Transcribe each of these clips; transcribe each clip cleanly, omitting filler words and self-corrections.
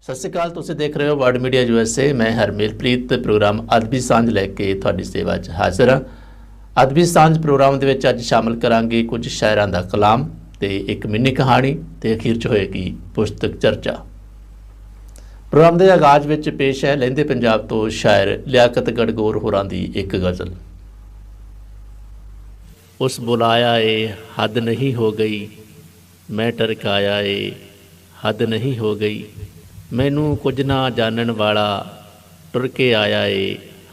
ਸਤਿ ਸ਼੍ਰੀ ਅਕਾਲ। ਤੁਸੀਂ ਦੇਖ ਰਹੇ ਹੋ ਵਰਡ ਮੀਡੀਆ USA। ਮੈਂ ਹਰਮੇਲਪ੍ਰੀਤ ਪ੍ਰੋਗਰਾਮ ਅਦਬੀ ਸਾਂਝ ਲੈ ਕੇ ਤੁਹਾਡੀ ਸੇਵਾ 'ਚ ਹਾਜ਼ਰ ਹਾਂ। ਅਦਬੀ ਸਾਂਝ ਪ੍ਰੋਗਰਾਮ ਦੇ ਵਿੱਚ ਅੱਜ ਸ਼ਾਮਲ ਕਰਾਂਗੇ ਕੁਝ ਸ਼ਾਇਰਾਂ ਦਾ ਕਲਾਮ ਤੇ ਇੱਕ ਮਿੰਨੀ ਕਹਾਣੀ ਤੇ ਅਖੀਰ 'ਚ ਹੋਏਗੀ ਪੁਸਤਕ ਚਰਚਾ। ਪ੍ਰੋਗਰਾਮ ਦੇ ਆਗਾਜ਼ ਵਿੱਚ ਪੇਸ਼ ਹੈ ਲਹਿੰਦੇ ਪੰਜਾਬ ਤੋਂ ਸ਼ਾਇਰ ਲਿਆਕਤ ਗੜਗੋਰ ਹੋਰਾਂ ਦੀ ਇੱਕ ਗਜ਼ਲ। ਉਸ ਬੁਲਾਇਆ ਏ ਹੱਦ ਨਹੀਂ ਹੋ ਗਈ, ਮੈਂ ਟਰਕਾਇਆ ਏ ਹੱਦ नहीं हो गई। मैनू कुछ ना जानन वाला टुर के आया ए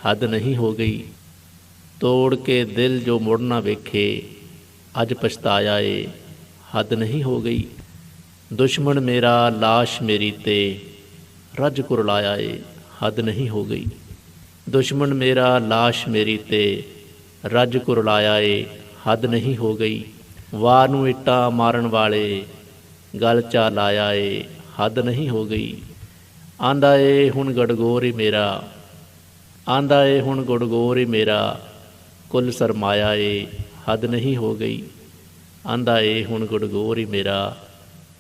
हद नहीं हो गई। तोड़ के दिल जो मुड़ ना वेखे अज पछताया ए हद नहीं हो गई। दुश्मन मेरा लाश मेरी ते रज कुरलाया ए हद नहीं हो गई। दुश्मन मेरा लाश मेरी ते रज कुरलाया ए हद नहीं हो गई। वार नूं इट्टां मारन वाले गल चा लाया ए हद नहीं हो गई। आंदा ए हुण गड़गोर ही मेरा, आंदा ए हुण गड़गोर ही मेरा कुल सरमाया ए हद नहीं हो गई। आंदा ए हुण गड़गोर ही मेरा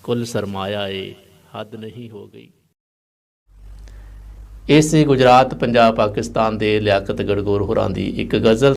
कुल सरमाया ए हद नहीं हो गई। ਇਹ ਸੀ ਗੁਜਰਾਤ, ਪੰਜਾਬ, ਪਾਕਿਸਤਾਨ ਦੇ ਲਿਆਕਤ ਗੜਗੋਰ ਹੋਰਾਂ ਦੀ ਇੱਕ ਗਜ਼ਲ।